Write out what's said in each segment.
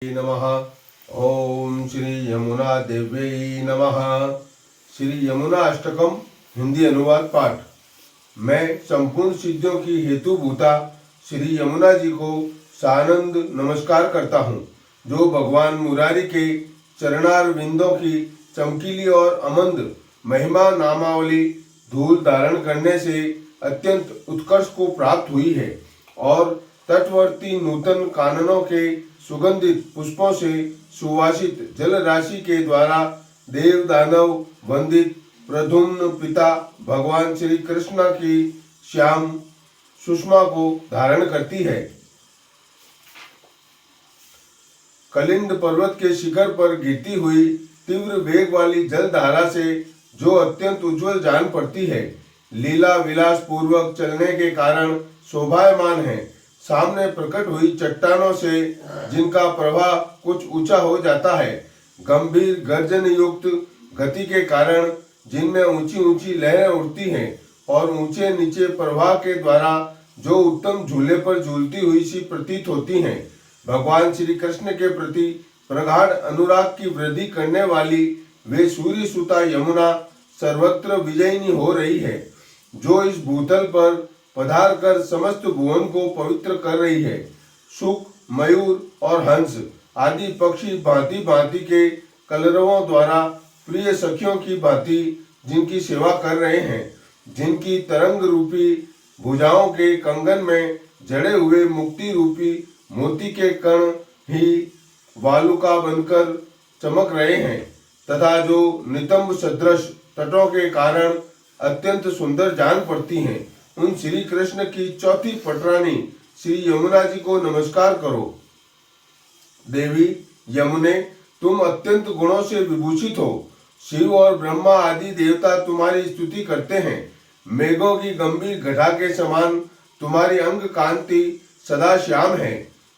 नमः। ओम श्री यमुना देव्यै नमः। श्री यमुना अष्टकम हिंदी अनुवाद पाठ। मैं संपूर्ण सिद्धियों की हेतुभूता श्री यमुना जी को सानंद नमस्कार करता हूँ, जो भगवान मुरारी के चरणारविंदों की चमकीली और अमंद महिमा नामावली धूल धारण करने से अत्यंत उत्कर्ष को प्राप्त हुई है और तटवर्ती नूतन काननों के सुगंधित पुष्पों से सुवासित जल राशि के द्वारा देव दानव वंदित प्रद्युम्न पिता भगवान श्री कृष्ण की श्याम सुषमा को धारण करती है। कलिंद पर्वत के शिखर पर गिरती हुई तीव्र वेग वाली जल धारा से जो अत्यंत उज्जवल जान पड़ती है, लीला विलास पूर्वक चलने के कारण शोभायमान है। सामने प्रकट हुई चट्टानों से जिनका प्रवाह कुछ ऊंचा हो जाता है, गंभीर गर्जन युक्त गति के कारण जिनमें ऊंची ऊंची लहरें उठती हैं और ऊंचे नीचे प्रवाह के द्वारा जो उत्तम झूले पर झूलती हुई सी प्रतीत होती हैं, भगवान श्री कृष्ण के प्रति प्रगाढ़ अनुराग की वृद्धि करने वाली वे सूर्य सुता यमुना सर्वत्र विजयिनी हो रही है, जो इस भूतल पर पधार कर समस्त भुवन को पवित्र कर रही है। शुक, मयूर और हंस आदि पक्षी भांति भांति के कलरवों द्वारा प्रिय सखियों की भांति जिनकी सेवा कर रहे हैं, जिनकी तरंग रूपी भुजाओं के कंगन में जड़े हुए मुक्ति रूपी मोती के कण ही वालुका बनकर चमक रहे हैं, तथा जो नितंब सदृश तटों के कारण अत्यंत सुंदर जान पड़ती हैं, उन श्री कृष्ण की चौथी पटरानी श्री यमुना जी को नमस्कार करो। देवी यमुने, तुम अत्यंत गुणों से विभूषित हो। शिव और ब्रह्मा आदि देवता तुम्हारी स्तुति करते हैं। मेघों की गंभीर घटा के समान तुम्हारी अंग कांति सदा श्याम है।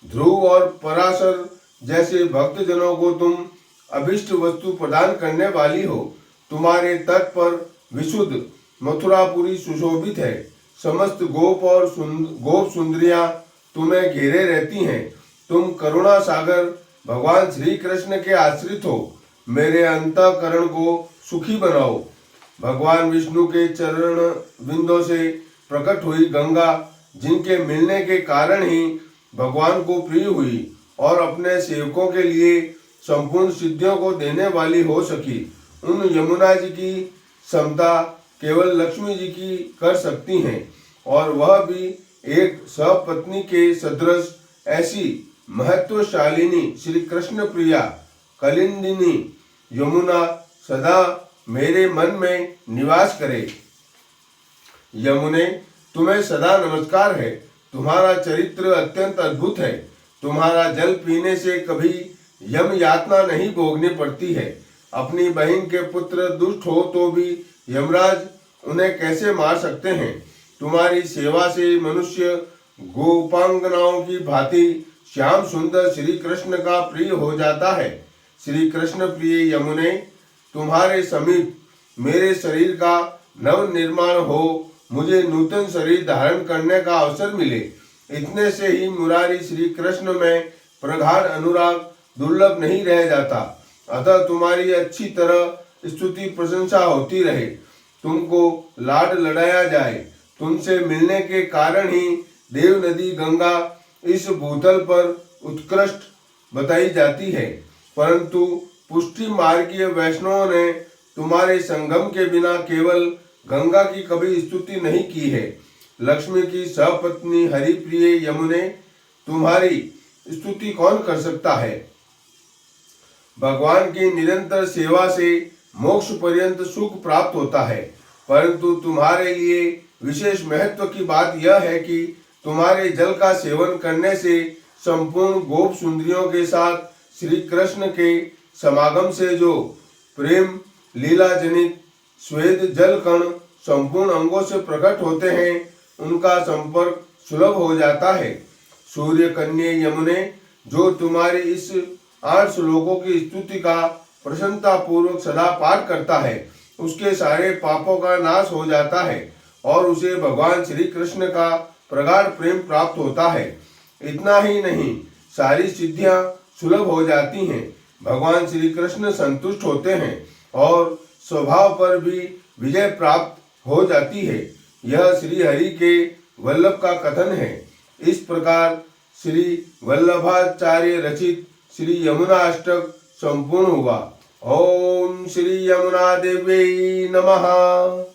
ध्रुव और पराशर जैसे भक्तजनों को तुम अभिष्ट वस्तु प्रदान करने वाली हो। तुम्हारे तट पर विशुद्ध मथुरापुरी सुशोभित है। समस्त गोप और गोप सुंदरियां तुम्हें घेरे रहती हैं। तुम करुणा सागर भगवान श्री कृष्ण के आश्रित हो। मेरे अंतःकरण को सुखी बनाओ। भगवान विष्णु के चरण बिंदों से प्रकट हुई गंगा, जिनके मिलने के कारण ही भगवान को प्रिय हुई और अपने सेवकों के लिए संपूर्ण सिद्धियों को देने वाली हो सकी, उन यमुना जी की समता केवल लक्ष्मी जी की कर सकती हैं, और वह भी एक सपत्नी के सदृश ऐसी महत्वशालिनी श्री कृष्ण प्रिया कलिंदिनी यमुना सदा मेरे मन में निवास करे। यमुने, तुम्हें सदा नमस्कार है। तुम्हारा चरित्र अत्यंत अद्भुत है। तुम्हारा जल पीने से कभी यम यातना नहीं भोगनी पड़ती है। अपनी बहन के पुत्र दुष्ट हो तो भी यमराज उन्हें कैसे मार सकते हैं। तुम्हारी सेवा से मनुष्य गोपांगनाओं की भांति श्याम सुंदर श्री कृष्ण का प्रिय हो जाता है। श्री कृष्ण प्रिय यमुने, तुम्हारे समीप मेरे शरीर का नव निर्माण हो, मुझे नूतन शरीर धारण करने का अवसर मिले। इतने से ही मुरारी श्री कृष्ण में प्रगाढ़ अनुराग दुर्लभ नहीं रह जाता। अतः तुम्हारी अच्छी तरह स्तुति प्रशंसा होती रहे, तुमको लाड लड़ाया जाए। तुमसे मिलने के कारण ही देव नदी गंगा इस भूतल पर उत्कृष्ट बताई जाती है, परंतु पुष्टि मार्गीय वैष्णवों ने तुम्हारे संगम के बिना केवल गंगा की कभी स्तुति नहीं की है। लक्ष्मी की सपत्नी हरिप्रिय यमुने, तुम्हारी स्तुति कौन कर सकता है। भगवान की निरंतर सेवा से मोक्ष पर्यंत सुख प्राप्त होता है, परंतु तुम्हारे लिए विशेष महत्व की बात यह है कि तुम्हारे जल का सेवन करने से संपूर्ण गोप सुंदरियों के साथ श्री कृष्ण के समागम से जो प्रेम लीला जनित श्वेत जल कण संपूर्ण अंगों से प्रकट होते हैं, उनका संपर्क सुलभ हो जाता है। सूर्य कन्या यमुने, जो तुम्हारी इस 8 श्लोकों की स्तुति का प्रसन्नता पूर्वक सदा पाठ करता है, उसके सारे पापों का नाश हो जाता है और उसे भगवान श्री कृष्ण का प्रगाढ़ प्रेम प्राप्त होता है। इतना ही नहीं, सारी सिद्धियां सुलभ हो जाती हैं। भगवान श्री कृष्ण संतुष्ट होते हैं और स्वभाव पर भी विजय प्राप्त हो जाती है। यह श्री हरि के वल्लभ का कथन है। इस प्रकार श्री वल्लभाचार्य रचित श्री यमुना अष्टक संपूर्ण हुआ। ओम श्री यमुना देवी नमः।